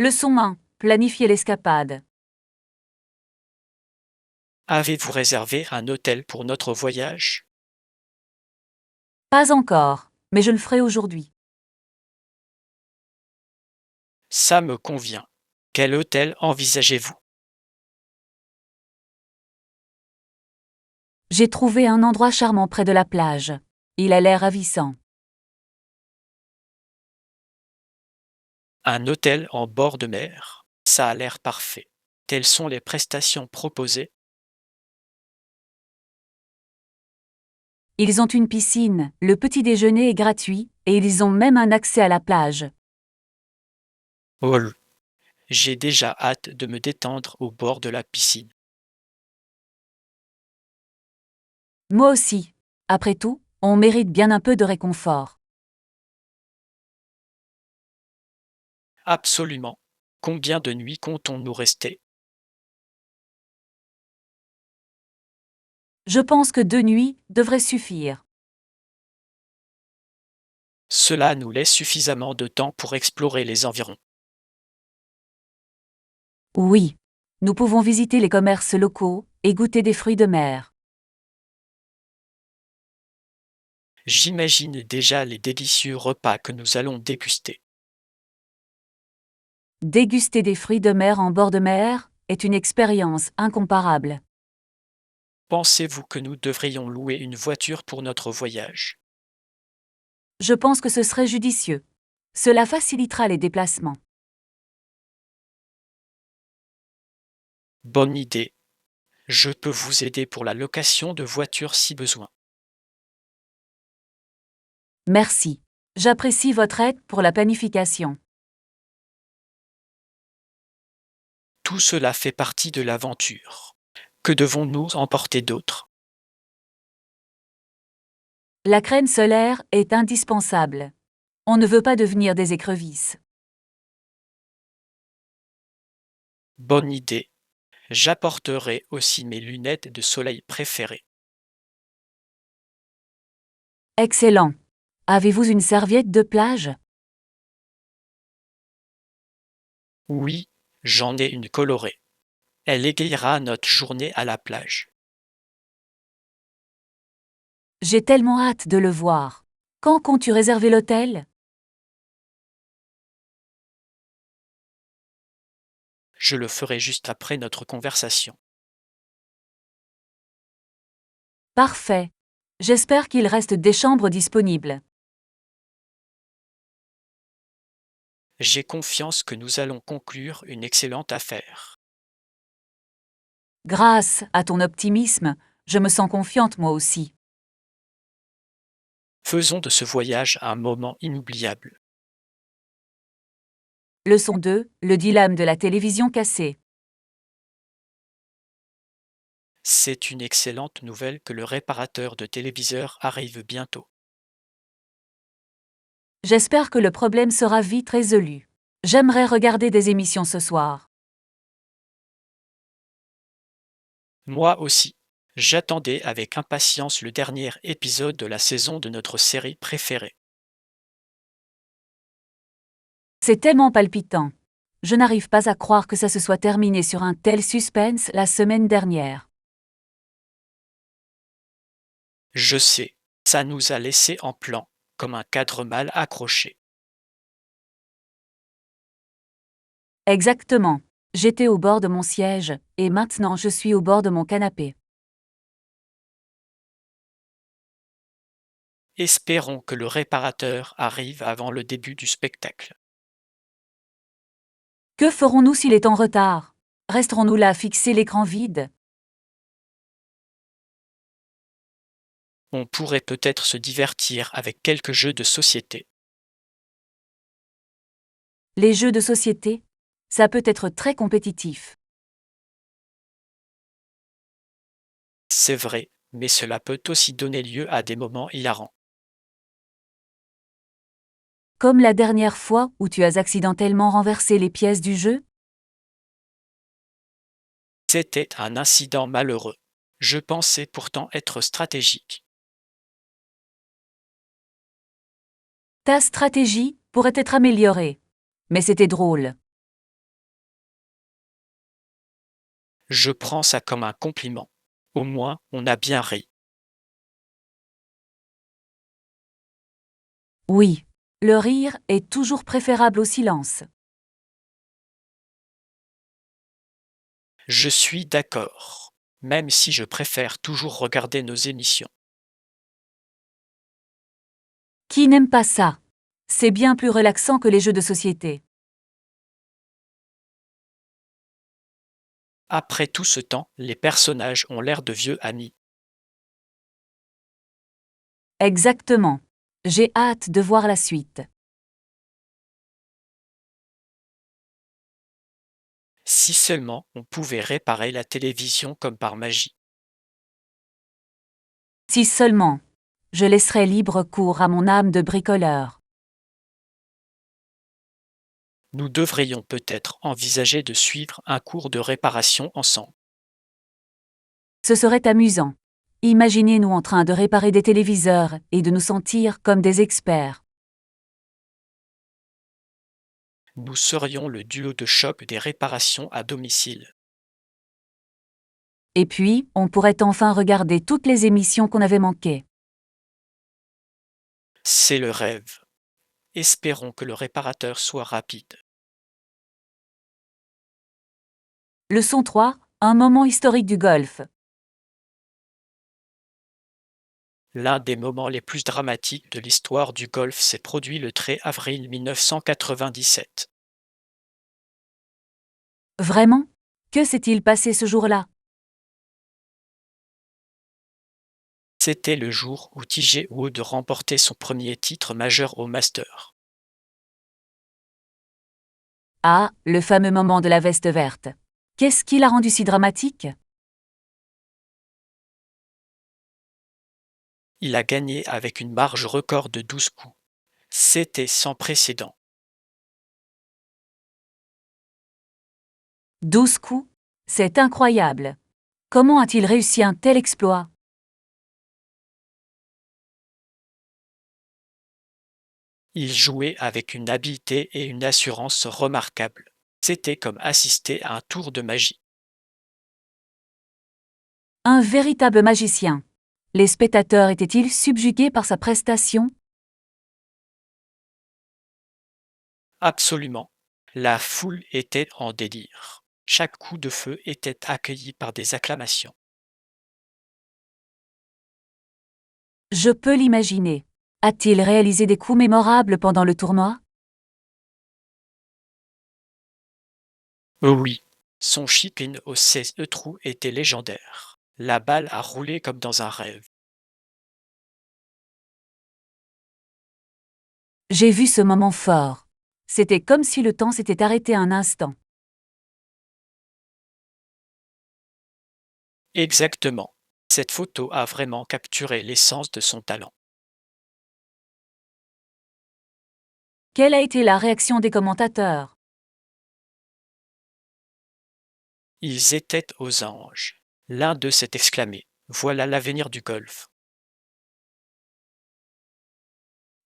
Leçon 1. Planifier l'escapade. Avez-vous réservé un hôtel pour notre voyage? Pas encore, mais je le ferai aujourd'hui. Ça me convient. Quel hôtel envisagez-vous? J'ai trouvé un endroit charmant près de la plage. Il a l'air ravissant. Un hôtel en bord de mer? Ça a l'air parfait. Quelles sont les prestations proposées? Ils ont une piscine, le petit déjeuner est gratuit, et ils ont même un accès à la plage. Oh, j'ai déjà hâte de me détendre au bord de la piscine. Moi aussi. Après tout, on mérite bien un peu de réconfort. Absolument. Combien de nuits comptons-nous rester? Je pense que 2 nuits devraient suffire. Cela nous laisse suffisamment de temps pour explorer les environs. Oui. Nous pouvons visiter les commerces locaux et goûter des fruits de mer. J'imagine déjà les délicieux repas que nous allons déguster. Déguster des fruits de mer en bord de mer est une expérience incomparable. Pensez-vous que nous devrions louer une voiture pour notre voyage? Je pense que ce serait judicieux. Cela facilitera les déplacements. Bonne idée. Je peux vous aider pour la location de voitures si besoin. Merci. J'apprécie votre aide pour la planification. Tout cela fait partie de l'aventure. Que devons-nous emporter d'autre? La crème solaire est indispensable. On ne veut pas devenir des écrevisses. Bonne idée. J'apporterai aussi mes lunettes de soleil préférées. Excellent. Avez-vous une serviette de plage? Oui, j'en ai une colorée. Elle égayera notre journée à la plage. J'ai tellement hâte de le voir. Quand comptes-tu réserver l'hôtel? Je le ferai juste après notre conversation. Parfait. J'espère qu'il reste des chambres disponibles. J'ai confiance que nous allons conclure une excellente affaire. Grâce à ton optimisme, je me sens confiante moi aussi. Faisons de ce voyage un moment inoubliable. Leçon 2. Le dilemme de la télévision cassée. C'est une excellente nouvelle que le réparateur de téléviseur arrive bientôt. J'espère que le problème sera vite résolu. J'aimerais regarder des émissions ce soir. Moi aussi. J'attendais avec impatience le dernier épisode de la saison de notre série préférée. C'est tellement palpitant. Je n'arrive pas à croire que ça se soit terminé sur un tel suspense la semaine dernière. Je sais, ça nous a laissé en plan, comme un cadre mal accroché. Exactement. J'étais au bord de mon siège, et maintenant je suis au bord de mon canapé. Espérons que le réparateur arrive avant le début du spectacle. Que ferons-nous s'il est en retard? Resterons-nous là à fixer l'écran vide? On pourrait peut-être se divertir avec quelques jeux de société. Les jeux de société? Ça peut être très compétitif. C'est vrai, mais cela peut aussi donner lieu à des moments hilarants. Comme la dernière fois où tu as accidentellement renversé les pièces du jeu? C'était un incident malheureux. Je pensais pourtant être stratégique. Ta stratégie pourrait être améliorée. Mais c'était drôle. Je prends ça comme un compliment. Au moins, on a bien ri. Oui, le rire est toujours préférable au silence. Je suis d'accord, même si je préfère toujours regarder nos émissions. Qui n'aime pas ça? C'est bien plus relaxant que les jeux de société. Après tout ce temps, les personnages ont l'air de vieux amis. Exactement. J'ai hâte de voir la suite. Si seulement on pouvait réparer la télévision comme par magie. Si seulement. Je laisserai libre cours à mon âme de bricoleur. Nous devrions peut-être envisager de suivre un cours de réparation ensemble. Ce serait amusant. Imaginez-nous en train de réparer des téléviseurs et de nous sentir comme des experts. Nous serions le duo de choc des réparations à domicile. Et puis, on pourrait enfin regarder toutes les émissions qu'on avait manquées. C'est le rêve. Espérons que le réparateur soit rapide. Leçon 3. Un moment historique du golf. L'un des moments les plus dramatiques de l'histoire du golf s'est produit le 13 avril 1997. Vraiment? Que s'est-il passé ce jour-là? C'était le jour où Tiger Woods remportait son premier titre majeur au Masters. Ah, le fameux moment de la veste verte. Qu'est-ce qui l'a rendu si dramatique? Il a gagné avec une marge record de 12 coups. C'était sans précédent. 12 coups? C'est incroyable. Comment a-t-il réussi un tel exploit? Il jouait avec une habileté et une assurance remarquables. C'était comme assister à un tour de magie. Un véritable magicien. Les spectateurs étaient-ils subjugués par sa prestation? Absolument. La foule était en délire. Chaque coup de feu était accueilli par des acclamations. Je peux l'imaginer. A-t-il réalisé des coups mémorables pendant le tournoi? Oh oui, son chip-in au 16 trou était légendaire. La balle a roulé comme dans un rêve. J'ai vu ce moment fort. C'était comme si le temps s'était arrêté un instant. Exactement. Cette photo a vraiment capturé l'essence de son talent. Quelle a été la réaction des commentateurs? Ils étaient aux anges. L'un d'eux s'est exclamé: Voilà l'avenir du golf.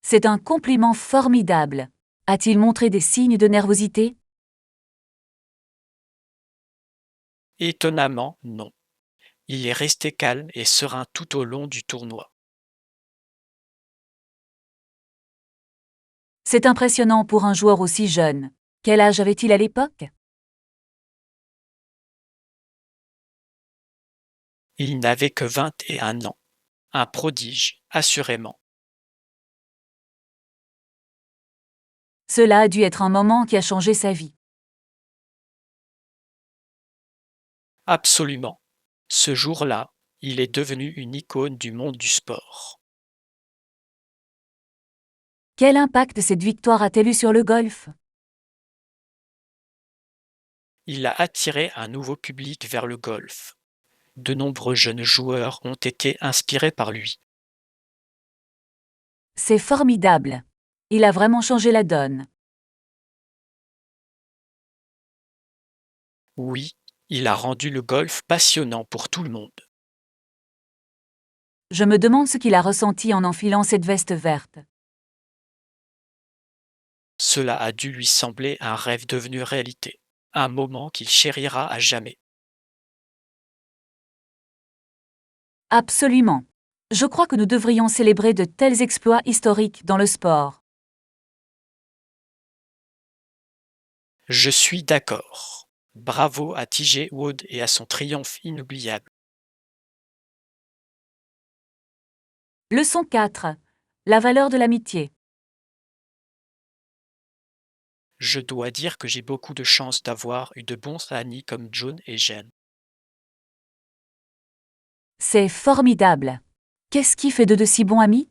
C'est un compliment formidable. A-t-il montré des signes de nervosité? Étonnamment, non. Il est resté calme et serein tout au long du tournoi. C'est impressionnant pour un joueur aussi jeune. Quel âge avait-il à l'époque? Il n'avait que 21 ans. Un prodige, assurément. Cela a dû être un moment qui a changé sa vie. Absolument. Ce jour-là, il est devenu une icône du monde du sport. Quel impact cette victoire a-t-elle eu sur le golf? Il a attiré un nouveau public vers le golf. De nombreux jeunes joueurs ont été inspirés par lui. C'est formidable. Il a vraiment changé la donne. Oui, il a rendu le golf passionnant pour tout le monde. Je me demande ce qu'il a ressenti en enfilant cette veste verte. Cela a dû lui sembler un rêve devenu réalité, un moment qu'il chérira à jamais. Absolument. Je crois que nous devrions célébrer de tels exploits historiques dans le sport. Je suis d'accord. Bravo à TJ Wood et à son triomphe inoubliable. Leçon 4. La valeur de l'amitié. Je dois dire que j'ai beaucoup de chance d'avoir eu de bons amis comme John et Jen. C'est formidable. Qu'est-ce qui fait de si bons amis?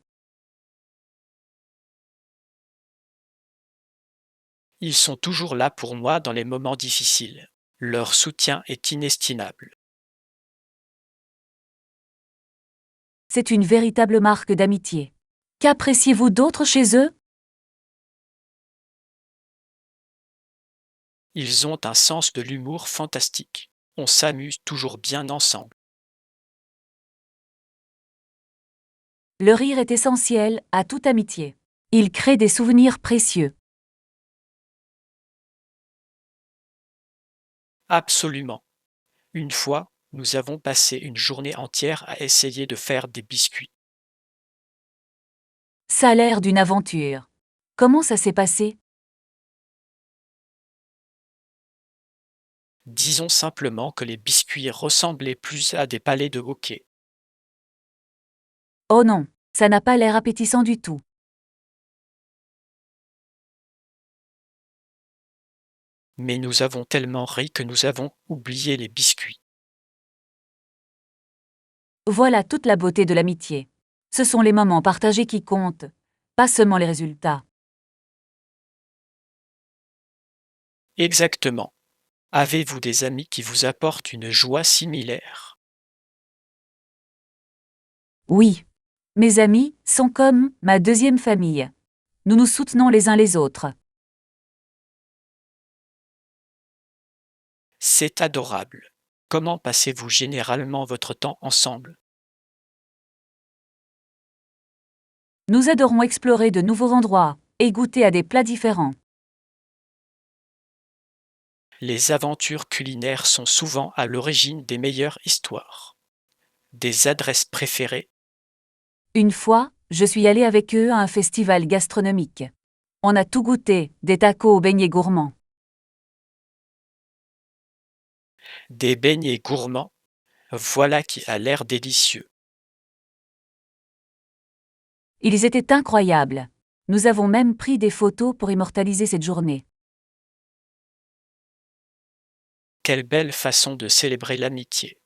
Ils sont toujours là pour moi dans les moments difficiles. Leur soutien est inestimable. C'est une véritable marque d'amitié. Qu'appréciez-vous d'autre chez eux? Ils ont un sens de l'humour fantastique. On s'amuse toujours bien ensemble. Le rire est essentiel à toute amitié. Il crée des souvenirs précieux. Absolument. Une fois, nous avons passé une journée entière à essayer de faire des biscuits. Ça a l'air d'une aventure. Comment ça s'est passé? Disons simplement que les biscuits ressemblaient plus à des palets de hockey. Oh non, ça n'a pas l'air appétissant du tout. Mais nous avons tellement ri que nous avons oublié les biscuits. Voilà toute la beauté de l'amitié. Ce sont les moments partagés qui comptent, pas seulement les résultats. Exactement. Avez-vous des amis qui vous apportent une joie similaire? Oui. Mes amis sont comme ma deuxième famille. Nous nous soutenons les uns les autres. C'est adorable. Comment passez-vous généralement votre temps ensemble? Nous adorons explorer de nouveaux endroits et goûter à des plats différents. Les aventures culinaires sont souvent à l'origine des meilleures histoires. Des adresses préférées? Une fois, je suis allée avec eux à un festival gastronomique. On a tout goûté, des tacos aux beignets gourmands. Des beignets gourmands? Voilà qui a l'air délicieux. Ils étaient incroyables. Nous avons même pris des photos pour immortaliser cette journée. Quelle belle façon de célébrer l'amitié.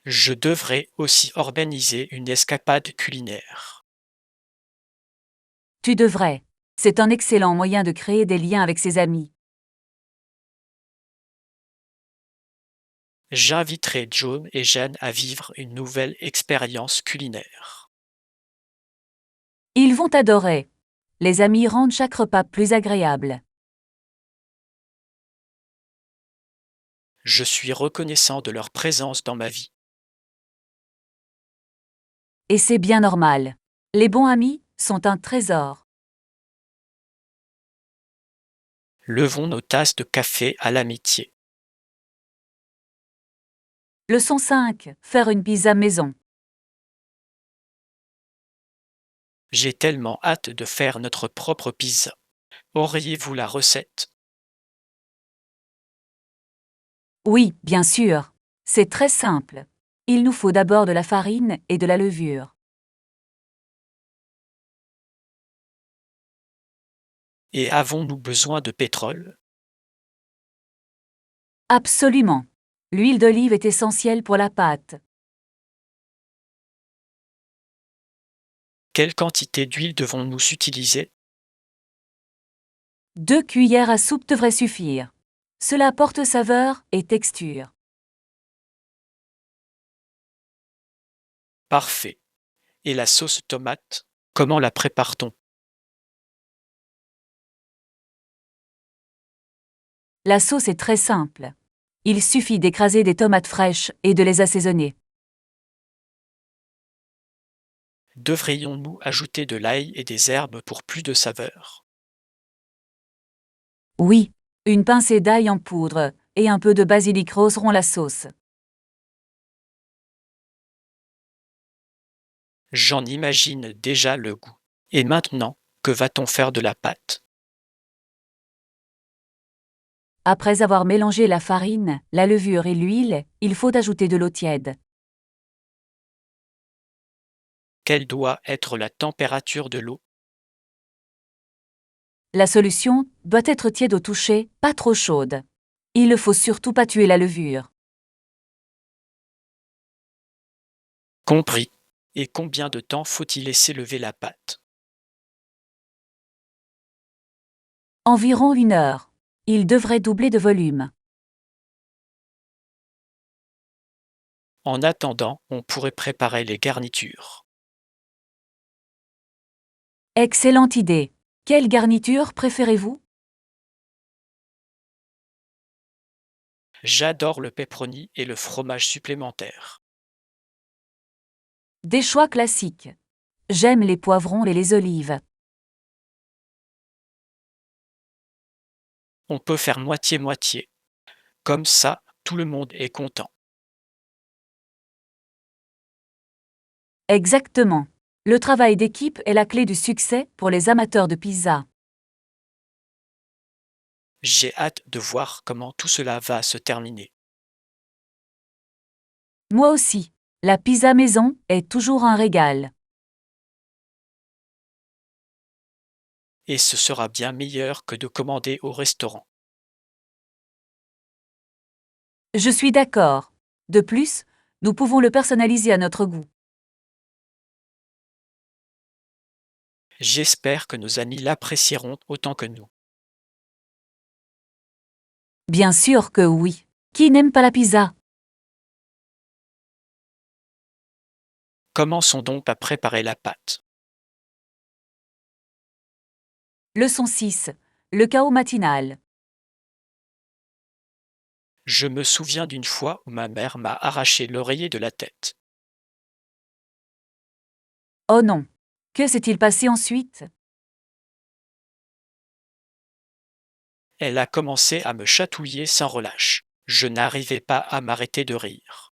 Je devrais aussi organiser une escapade culinaire. Tu devrais. C'est un excellent moyen de créer des liens avec ses amis. J'inviterai John et Jeanne à vivre une nouvelle expérience culinaire. Ils vont adorer. Les amis rendent chaque repas plus agréable. Je suis reconnaissant de leur présence dans ma vie. Et c'est bien normal. Les bons amis sont un trésor. Levons nos tasses de café à l'amitié. Leçon 5. Faire une pizza maison. J'ai tellement hâte de faire notre propre pizza. Auriez-vous la recette? Oui, bien sûr. C'est très simple. Il nous faut d'abord de la farine et de la levure. Et avons-nous besoin de pétrole? Absolument. L'huile d'olive est essentielle pour la pâte. Quelle quantité d'huile devons-nous utiliser? 2 cuillères à soupe devraient suffire. Cela apporte saveur et texture. Parfait. Et la sauce tomate, comment la prépare-t-on? La sauce est très simple. Il suffit d'écraser des tomates fraîches et de les assaisonner. Devrions-nous ajouter de l'ail et des herbes pour plus de saveur? Oui, une pincée d'ail en poudre et un peu de basilic roseront la sauce. J'en imagine déjà le goût. Et maintenant, que va-t-on faire de la pâte? Après avoir mélangé la farine, la levure et l'huile, il faut ajouter de l'eau tiède. Quelle doit être la température de l'eau? La solution doit être tiède au toucher, pas trop chaude. Il ne faut surtout pas tuer la levure. Compris. Et combien de temps faut-il laisser lever la pâte? Environ 1 heure. Il devrait doubler de volume. En attendant, on pourrait préparer les garnitures. Excellente idée. Quelle garniture préférez-vous? J'adore le pepperoni et le fromage supplémentaire. Des choix classiques. J'aime les poivrons et les olives. On peut faire moitié-moitié. Comme ça, tout le monde est content. Exactement. Le travail d'équipe est la clé du succès pour les amateurs de pizza. J'ai hâte de voir comment tout cela va se terminer. Moi aussi. La pizza maison est toujours un régal. Et ce sera bien meilleur que de commander au restaurant. Je suis d'accord. De plus, nous pouvons le personnaliser à notre goût. J'espère que nos amis l'apprécieront autant que nous. Bien sûr que oui. Qui n'aime pas la pizza? Commençons donc à préparer la pâte. Leçon 6. Le chaos matinal. Je me souviens d'une fois où ma mère m'a arraché l'oreiller de la tête. Oh non. Que s'est-il passé ensuite? Elle a commencé à me chatouiller sans relâche. Je n'arrivais pas à m'arrêter de rire.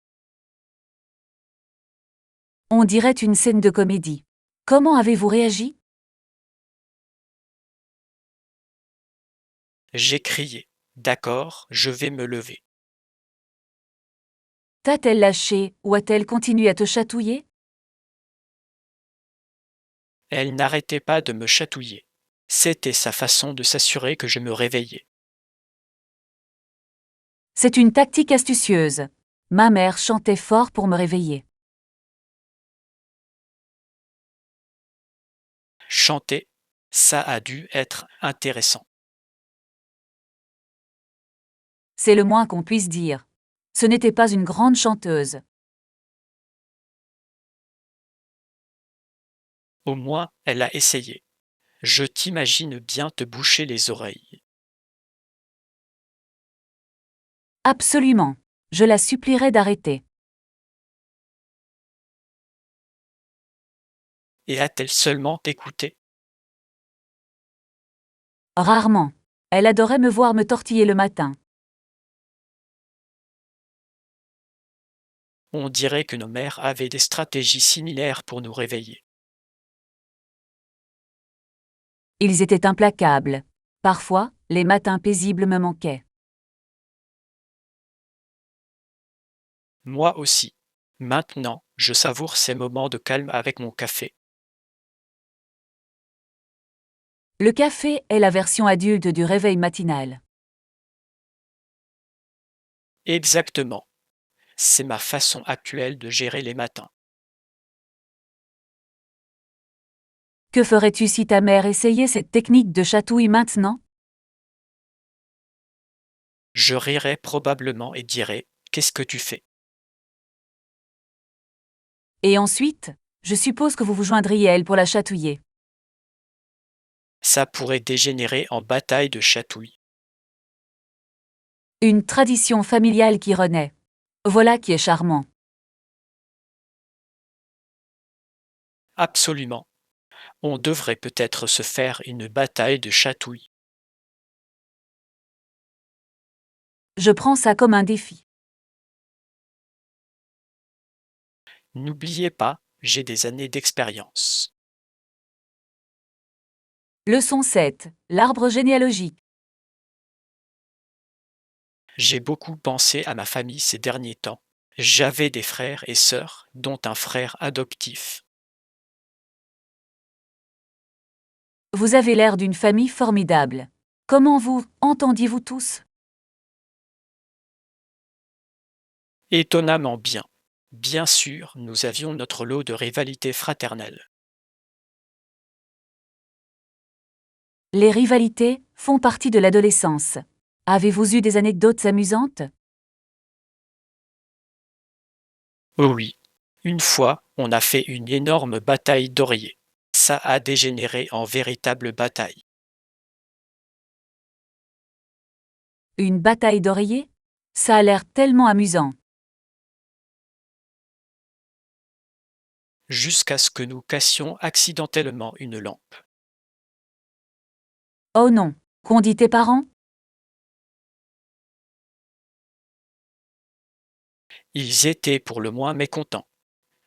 On dirait une scène de comédie. Comment avez-vous réagi? J'ai crié. D'accord, je vais me lever. T'a-t-elle lâché ou a-t-elle continué à te chatouiller? Elle n'arrêtait pas de me chatouiller. C'était sa façon de s'assurer que je me réveillais. C'est une tactique astucieuse. Ma mère chantait fort pour me réveiller. Chanter, ça a dû être intéressant. C'est le moins qu'on puisse dire. Ce n'était pas une grande chanteuse. Au moins, elle a essayé. Je t'imagine bien te boucher les oreilles. Absolument. Je la supplierai d'arrêter. Et a-t-elle seulement écouté? Rarement. Elle adorait me voir me tortiller le matin. On dirait que nos mères avaient des stratégies similaires pour nous réveiller. Ils étaient implacables. Parfois, les matins paisibles me manquaient. Moi aussi. Maintenant, je savoure ces moments de calme avec mon café. Le café est la version adulte du réveil matinal. Exactement. C'est ma façon actuelle de gérer les matins. Que ferais-tu si ta mère essayait cette technique de chatouille maintenant? Je rirais probablement et dirais: qu'est-ce que tu fais? Et ensuite, je suppose que vous vous joindriez à elle pour la chatouiller. Ça pourrait dégénérer en bataille de chatouilles. Une tradition familiale qui renaît. Voilà qui est charmant. Absolument. On devrait peut-être se faire une bataille de chatouilles. Je prends ça comme un défi. N'oubliez pas, j'ai des années d'expérience. Leçon 7. L'arbre généalogique. J'ai beaucoup pensé à ma famille ces derniers temps. J'avais des frères et sœurs, dont un frère adoptif. Vous avez l'air d'une famille formidable. Comment vous entendiez-vous tous? Étonnamment bien. Bien sûr, nous avions notre lot de rivalités fraternelles. Les rivalités font partie de l'adolescence. Avez-vous eu des anecdotes amusantes? Oh oui, une fois, on a fait une énorme bataille d'oreillers. Ça a dégénéré en véritable bataille. Une bataille d'oreillers? Ça a l'air tellement amusant. Jusqu'à ce que nous cassions accidentellement une lampe. Oh non, qu'ont dit tes parents? Ils étaient pour le moins mécontents,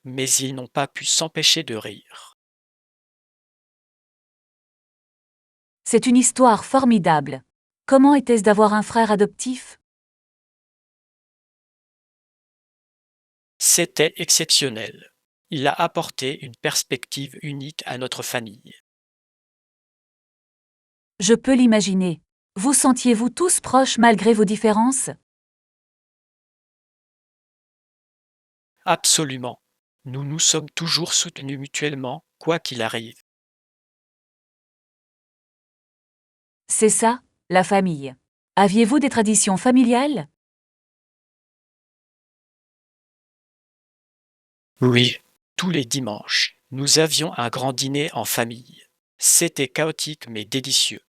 mais ils n'ont pas pu s'empêcher de rire. C'est une histoire formidable. Comment était-ce d'avoir un frère adoptif? C'était exceptionnel. Il a apporté une perspective unique à notre famille. Je peux l'imaginer. Vous sentiez-vous tous proches malgré vos différences? Absolument. Nous nous sommes toujours soutenus mutuellement, quoi qu'il arrive. C'est ça, la famille. Aviez-vous des traditions familiales? Oui, tous les dimanches, nous avions un grand dîner en famille. C'était chaotique mais délicieux.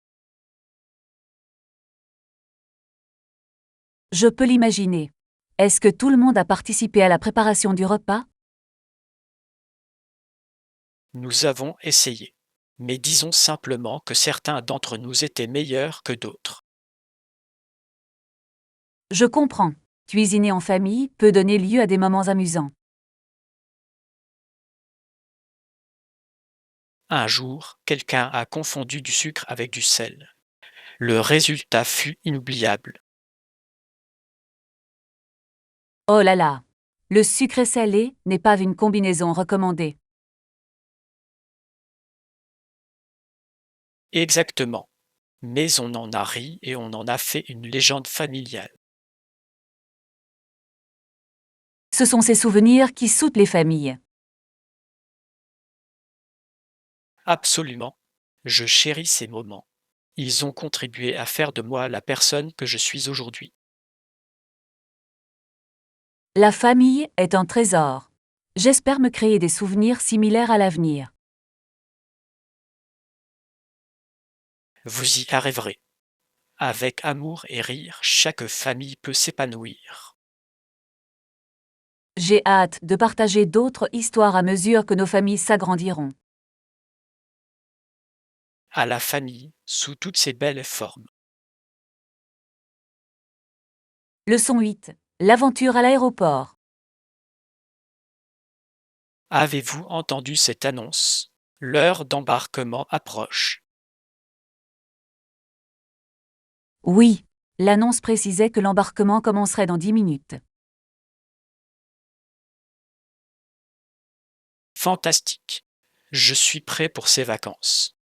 Je peux l'imaginer. Est-ce que tout le monde a participé à la préparation du repas? Nous avons essayé. Mais disons simplement que certains d'entre nous étaient meilleurs que d'autres. Je comprends. Cuisiner en famille peut donner lieu à des moments amusants. Un jour, quelqu'un a confondu du sucre avec du sel. Le résultat fut inoubliable. Oh là là! Le sucré salé n'est pas une combinaison recommandée. Exactement. Mais on en a ri et on en a fait une légende familiale. Ce sont ces souvenirs qui soudent les familles. Absolument. Je chéris ces moments. Ils ont contribué à faire de moi la personne que je suis aujourd'hui. La famille est un trésor. J'espère me créer des souvenirs similaires à l'avenir. Vous y arriverez. Avec amour et rire, chaque famille peut s'épanouir. J'ai hâte de partager d'autres histoires à mesure que nos familles s'agrandiront. À la famille, sous toutes ses belles formes. Leçon 8. L'aventure à l'aéroport. Avez-vous entendu cette annonce? L'heure d'embarquement approche. Oui, l'annonce précisait que l'embarquement commencerait dans 10 minutes. Fantastique. Je suis prêt pour ces vacances.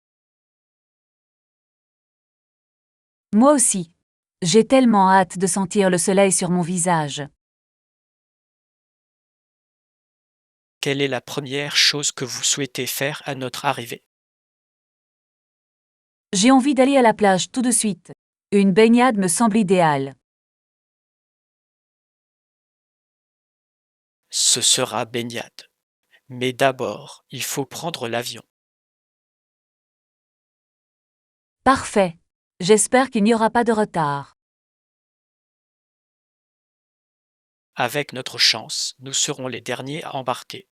Moi aussi. J'ai tellement hâte de sentir le soleil sur mon visage. Quelle est la première chose que vous souhaitez faire à notre arrivée? J'ai envie d'aller à la plage tout de suite. Une baignade me semble idéale. Ce sera baignade. Mais d'abord, il faut prendre l'avion. Parfait. J'espère qu'il n'y aura pas de retard. Avec notre chance, nous serons les derniers à embarquer.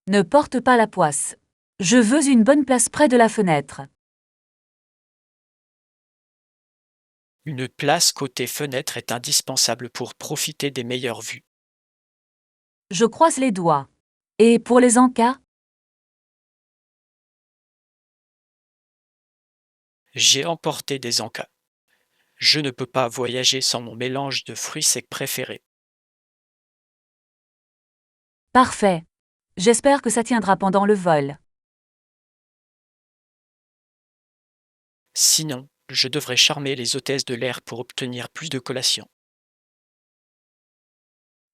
Ne porte pas la poisse. Je veux une bonne place près de la fenêtre. Une place côté fenêtre est indispensable pour profiter des meilleures vues. Je croise les doigts. Et pour les encas? J'ai emporté des encas. Je ne peux pas voyager sans mon mélange de fruits secs préféré. Parfait. J'espère que ça tiendra pendant le vol. Sinon, je devrais charmer les hôtesses de l'air pour obtenir plus de collations.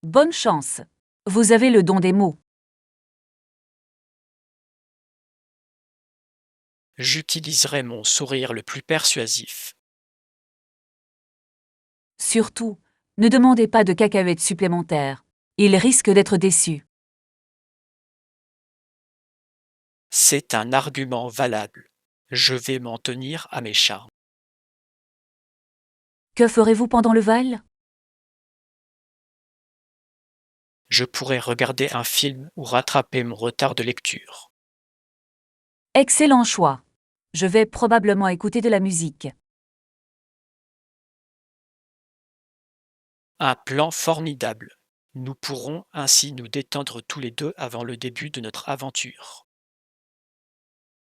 Bonne chance. Vous avez le don des mots. J'utiliserai mon sourire le plus persuasif. Surtout, ne demandez pas de cacahuètes supplémentaires. Ils risquent d'être déçus. C'est un argument valable. Je vais m'en tenir à mes charmes. Que ferez-vous pendant le vol? Je pourrais regarder un film ou rattraper mon retard de lecture. Excellent choix. Je vais probablement écouter de la musique. Un plan formidable. Nous pourrons ainsi nous détendre tous les deux avant le début de notre aventure.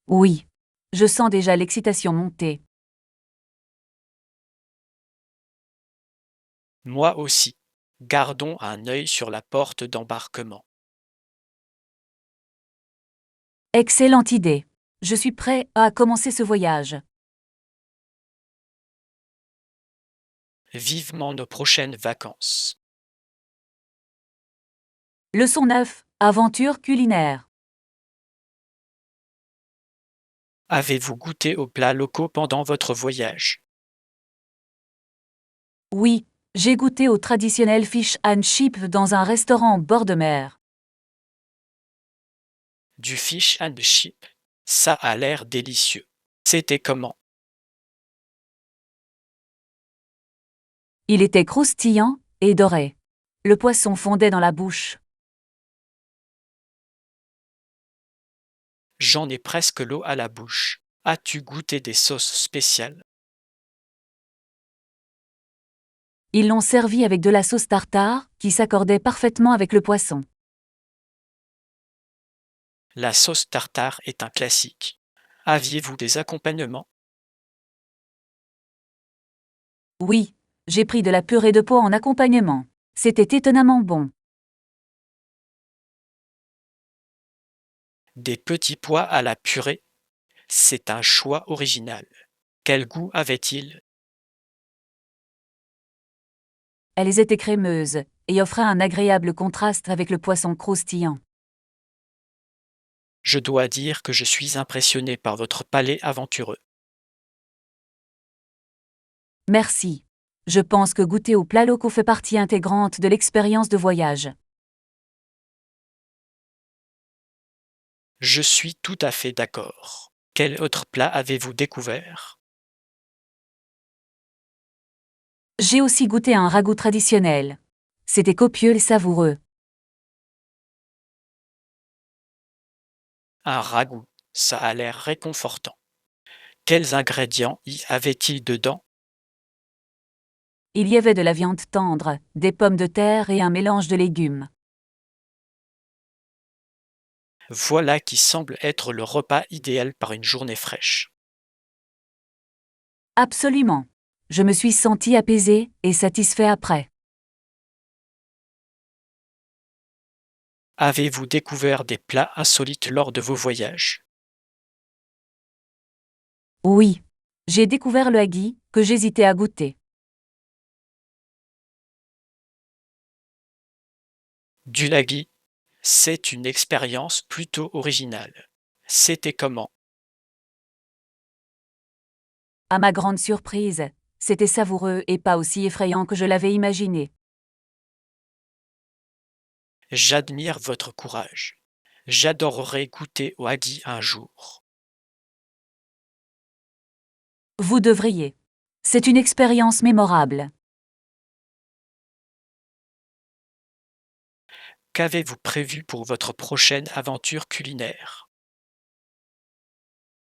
Oui. Je sens déjà l'excitation monter. Moi aussi. Gardons un œil sur la porte d'embarquement. Excellente idée. Je suis prêt à commencer ce voyage. Vivement nos prochaines vacances. Leçon 9. Aventure culinaire. Avez-vous goûté aux plats locaux pendant votre voyage? Oui, j'ai goûté au traditionnel fish and chip dans un restaurant en bord de mer. Du fish and chip. Ça a l'air délicieux. C'était comment? Il était croustillant et doré. Le poisson fondait dans la bouche. J'en ai presque l'eau à la bouche. As-tu goûté des sauces spéciales? Ils l'ont servi avec de la sauce tartare, qui s'accordait parfaitement avec le poisson. La sauce tartare est un classique. Aviez-vous des accompagnements? Oui, j'ai pris de la purée de pois en accompagnement. C'était étonnamment bon. Des petits pois à la purée? C'est un choix original. Quel goût avait-il? Elles étaient crémeuses et offraient un agréable contraste avec le poisson croustillant. Je dois dire que je suis impressionné par votre palais aventureux. Merci. Je pense que goûter aux plats locaux fait partie intégrante de l'expérience de voyage. Je suis tout à fait d'accord. Quel autre plat avez-vous découvert? J'ai aussi goûté un ragoût traditionnel. C'était copieux et savoureux. Un ragoût, ça a l'air réconfortant. Quels ingrédients y avait-il dedans? Il y avait de la viande tendre, des pommes de terre et un mélange de légumes. Voilà qui semble être le repas idéal par une journée fraîche. Absolument. Je me suis senti apaisé et satisfait après. Avez-vous découvert des plats insolites lors de vos voyages? Oui. J'ai découvert le haggi, que j'hésitais à goûter. Du lagui, c'est une expérience plutôt originale. C'était comment? À ma grande surprise, c'était savoureux et pas aussi effrayant que je l'avais imaginé. J'admire votre courage. J'adorerais goûter au haggi un jour. Vous devriez. C'est une expérience mémorable. Qu'avez-vous prévu pour votre prochaine aventure culinaire?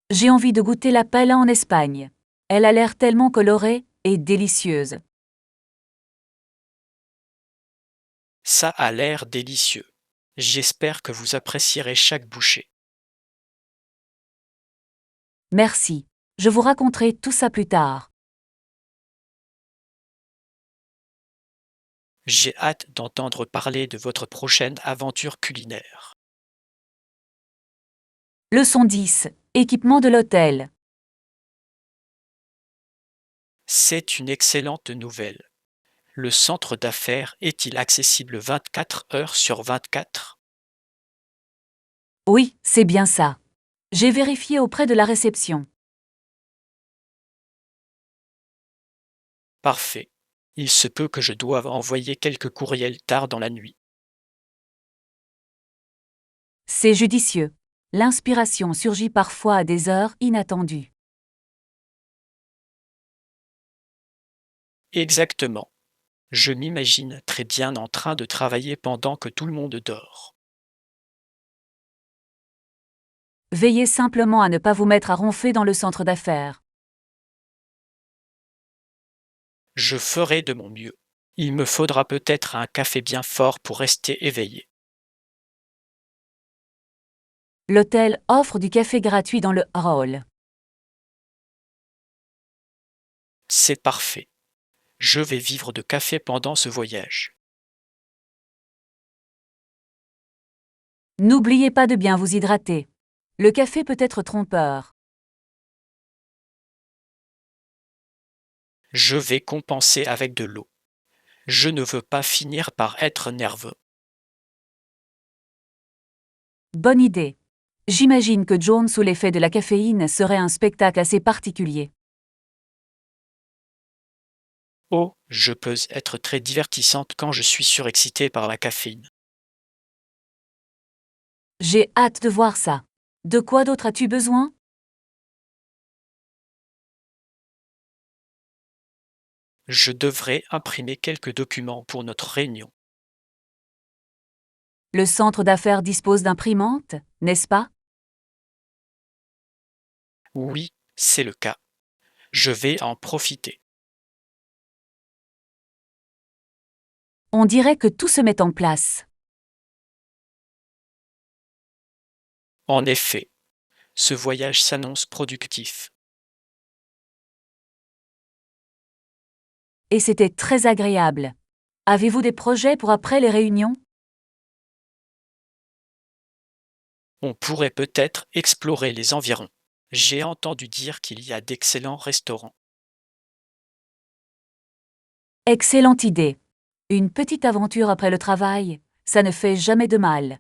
J'ai envie de goûter la paella en Espagne. Elle a l'air tellement colorée et délicieuse. Ça a l'air délicieux. J'espère que vous apprécierez chaque bouchée. Merci. Je vous raconterai tout ça plus tard. J'ai hâte d'entendre parler de votre prochaine aventure culinaire. Leçon 10. Équipement de l'hôtel. C'est une excellente nouvelle. Le centre d'affaires est-il accessible 24 heures sur 24? Oui, c'est bien ça. J'ai vérifié auprès de la réception. Parfait. Il se peut que je doive envoyer quelques courriels tard dans la nuit. C'est judicieux. L'inspiration surgit parfois à des heures inattendues. Exactement. Je m'imagine très bien en train de travailler pendant que tout le monde dort. Veillez simplement à ne pas vous mettre à ronfler dans le centre d'affaires. Je ferai de mon mieux. Il me faudra peut-être un café bien fort pour rester éveillé. L'hôtel offre du café gratuit dans le hall. C'est parfait. Je vais vivre de café pendant ce voyage. N'oubliez pas de bien vous hydrater. Le café peut être trompeur. Je vais compenser avec de l'eau. Je ne veux pas finir par être nerveux. Bonne idée. J'imagine que Joan sous l'effet de la caféine serait un spectacle assez particulier. Oh, je peux être très divertissante quand je suis surexcitée par la caféine. J'ai hâte de voir ça. De quoi d'autre as-tu besoin? Je devrais imprimer quelques documents pour notre réunion. Le centre d'affaires dispose d'imprimantes, n'est-ce pas? Oui, c'est le cas. Je vais en profiter. On dirait que tout se met en place. En effet, ce voyage s'annonce productif. Et c'était très agréable. Avez-vous des projets pour après les réunions? On pourrait peut-être explorer les environs. J'ai entendu dire qu'il y a d'excellents restaurants. Excellente idée. Une petite aventure après le travail, ça ne fait jamais de mal.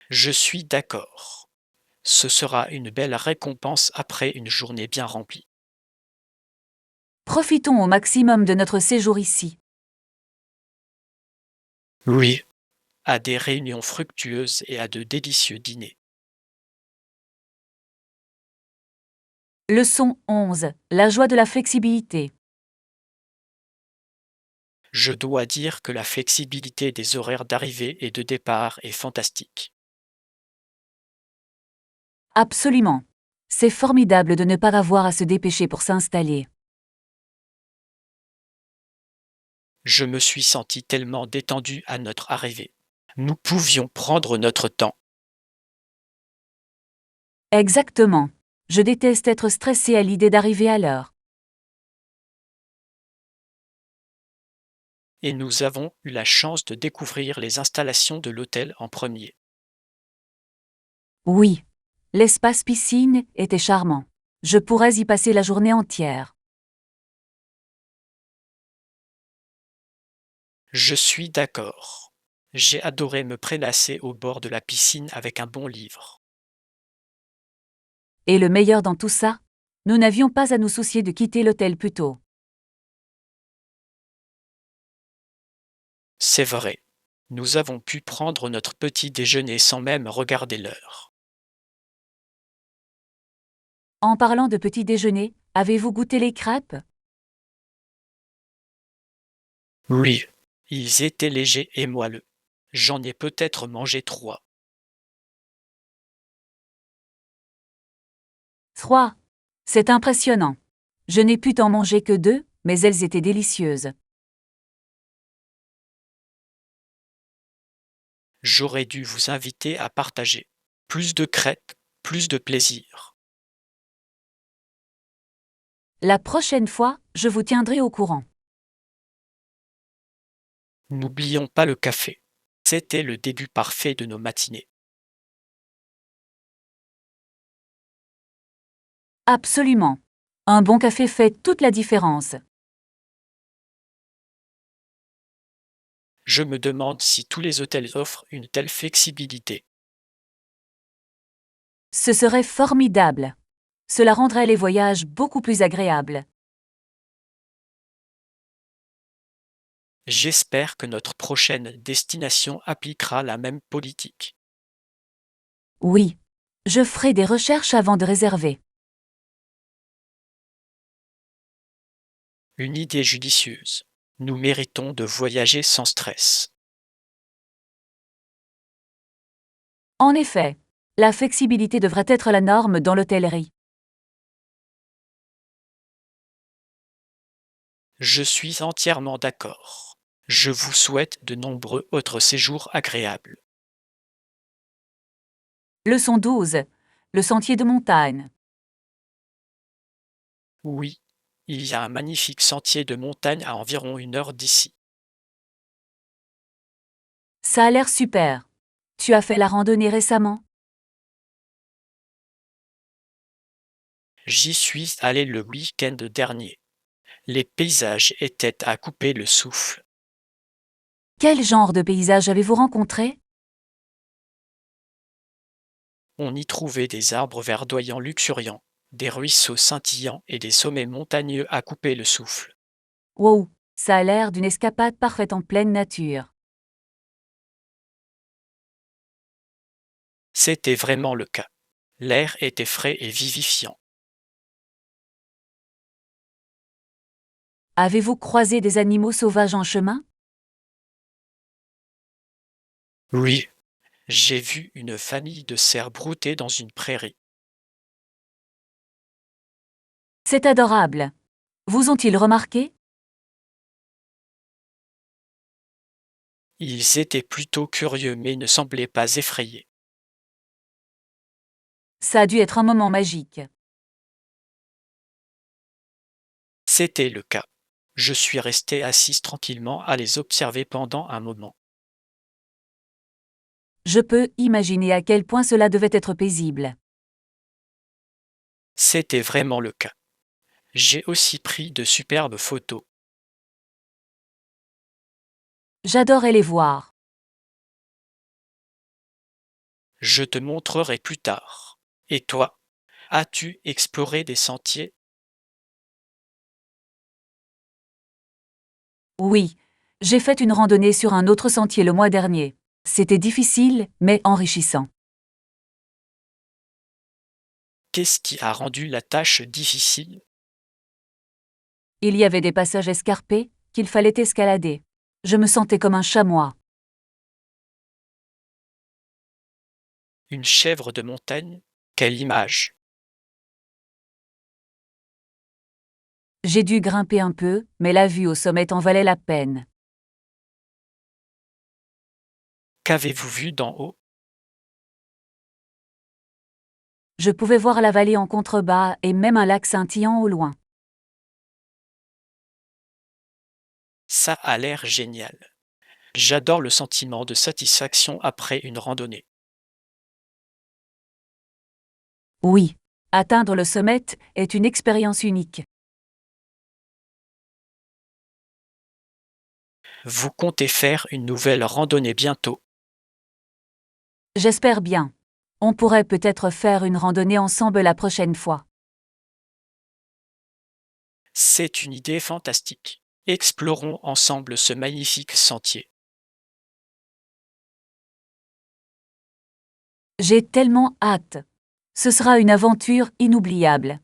Je suis d'accord. Ce sera une belle récompense après une journée bien remplie. Profitons au maximum de notre séjour ici. Oui, à des réunions fructueuses et à de délicieux dîners. Leçon 11. La joie de la flexibilité. Je dois dire que la flexibilité des horaires d'arrivée et de départ est fantastique. Absolument. C'est formidable de ne pas avoir à se dépêcher pour s'installer. Je me suis senti tellement détendu à notre arrivée. Nous pouvions prendre notre temps. Exactement. Je déteste être stressé à l'idée d'arriver à l'heure. Et nous avons eu la chance de découvrir les installations de l'hôtel en premier. Oui. L'espace piscine était charmant. Je pourrais y passer la journée entière. Je suis d'accord. J'ai adoré me prélasser au bord de la piscine avec un bon livre. Et le meilleur dans tout ça? Nous n'avions pas à nous soucier de quitter l'hôtel plus tôt. C'est vrai. Nous avons pu prendre notre petit déjeuner sans même regarder l'heure. En parlant de petit déjeuner, avez-vous goûté les crêpes? Oui, ils étaient légers et moelleux. J'en ai peut-être mangé 3. 3. C'est impressionnant. Je n'ai pu t'en manger que 2, mais elles étaient délicieuses. J'aurais dû vous inviter à partager. Plus de crêpes, plus de plaisir. La prochaine fois, je vous tiendrai au courant. N'oublions pas le café. C'était le début parfait de nos matinées. Absolument. Un bon café fait toute la différence. Je me demande si tous les hôtels offrent une telle flexibilité. Ce serait formidable. Cela rendrait les voyages beaucoup plus agréables. J'espère que notre prochaine destination appliquera la même politique. Oui. Je ferai des recherches avant de réserver. Une idée judicieuse. Nous méritons de voyager sans stress. En effet, la flexibilité devrait être la norme dans l'hôtellerie. Je suis entièrement d'accord. Je vous souhaite de nombreux autres séjours agréables. Leçon 12. Le sentier de montagne. Oui, il y a un magnifique sentier de montagne à environ 1 heure d'ici. Ça a l'air super. Tu as fait la randonnée récemment? J'y suis allé le week-end dernier. Les paysages étaient à couper le souffle. Quel genre de paysage avez-vous rencontré? On y trouvait des arbres verdoyants luxuriants, des ruisseaux scintillants et des sommets montagneux à couper le souffle. Wow, ça a l'air d'une escapade parfaite en pleine nature. C'était vraiment le cas. L'air était frais et vivifiant. Avez-vous croisé des animaux sauvages en chemin? Oui, j'ai vu une famille de cerfs brouter dans une prairie. C'est adorable. Vous ont-ils remarqué? Ils étaient plutôt curieux mais ne semblaient pas effrayés. Ça a dû être un moment magique. C'était le cas. Je suis resté assise tranquillement à les observer pendant un moment. Je peux imaginer à quel point cela devait être paisible. C'était vraiment le cas. J'ai aussi pris de superbes photos. J'adorais les voir. Je te montrerai plus tard. Et toi, as-tu exploré des sentiers? Oui, j'ai fait une randonnée sur un autre sentier le mois dernier. C'était difficile, mais enrichissant. Qu'est-ce qui a rendu la tâche difficile? Il y avait des passages escarpés qu'il fallait escalader. Je me sentais comme un chamois. Une chèvre de montagne? Quelle image! J'ai dû grimper un peu, mais la vue au sommet en valait la peine. Qu'avez-vous vu d'en haut? Je pouvais voir la vallée en contrebas et même un lac scintillant au loin. Ça a l'air génial. J'adore le sentiment de satisfaction après une randonnée. Oui, atteindre le sommet est une expérience unique. Vous comptez faire une nouvelle randonnée bientôt? J'espère bien. On pourrait peut-être faire une randonnée ensemble la prochaine fois. C'est une idée fantastique. Explorons ensemble ce magnifique sentier. J'ai tellement hâte. Ce sera une aventure inoubliable.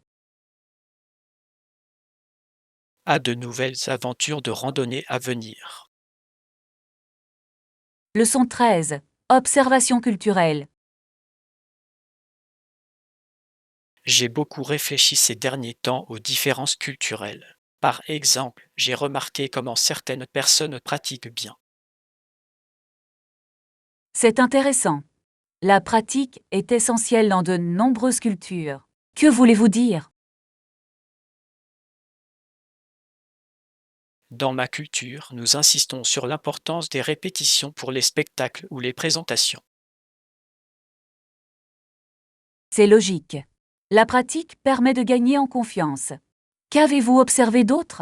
À de nouvelles aventures de randonnée à venir. Leçon 13. Observation culturelle. J'ai beaucoup réfléchi ces derniers temps aux différences culturelles. Par exemple, j'ai remarqué comment certaines personnes pratiquent bien. C'est intéressant. La pratique est essentielle dans de nombreuses cultures. Que voulez-vous dire? Dans ma culture, nous insistons sur l'importance des répétitions pour les spectacles ou les présentations. C'est logique. La pratique permet de gagner en confiance. Qu'avez-vous observé d'autre?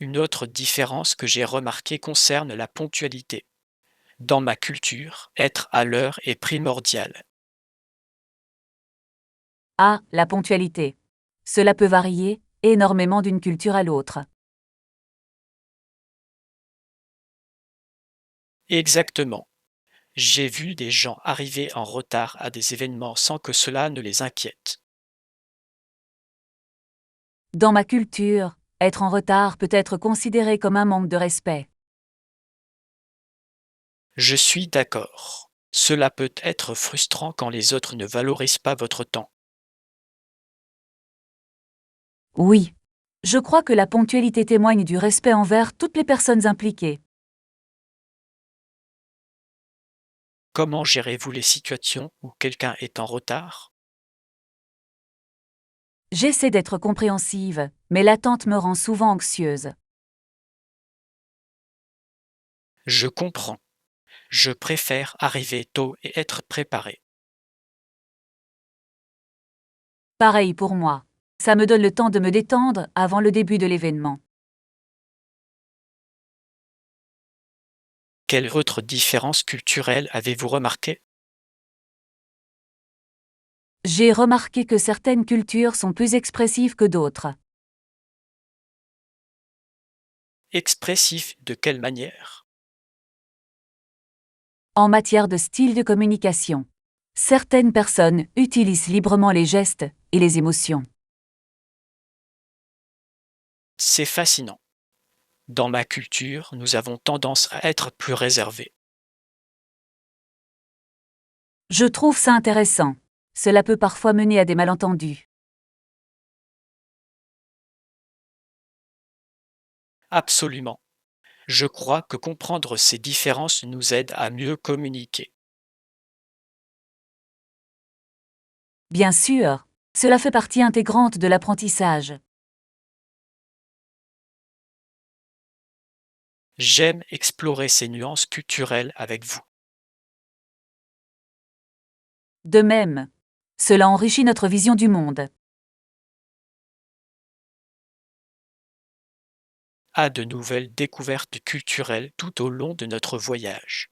Une autre différence que j'ai remarquée concerne la ponctualité. Dans ma culture, être à l'heure est primordial. Ah, la ponctualité. Cela peut varier énormément d'une culture à l'autre. Exactement. J'ai vu des gens arriver en retard à des événements sans que cela ne les inquiète. Dans ma culture, être en retard peut être considéré comme un manque de respect. Je suis d'accord. Cela peut être frustrant quand les autres ne valorisent pas votre temps. Oui. Je crois que la ponctualité témoigne du respect envers toutes les personnes impliquées. Comment gérez-vous les situations où quelqu'un est en retard? J'essaie d'être compréhensive, mais l'attente me rend souvent anxieuse. Je comprends. Je préfère arriver tôt et être préparé. Pareil pour moi. Ça me donne le temps de me détendre avant le début de l'événement. Quelle autre différence culturelle avez-vous remarqué? J'ai remarqué que certaines cultures sont plus expressives que d'autres. Expressif de quelle manière? En matière de style de communication, certaines personnes utilisent librement les gestes et les émotions. C'est fascinant. Dans ma culture, nous avons tendance à être plus réservés. Je trouve ça intéressant. Cela peut parfois mener à des malentendus. Absolument. Je crois que comprendre ces différences nous aide à mieux communiquer. Bien sûr, cela fait partie intégrante de l'apprentissage. J'aime explorer ces nuances culturelles avec vous. De même, cela enrichit notre vision du monde. À de nouvelles découvertes culturelles tout au long de notre voyage.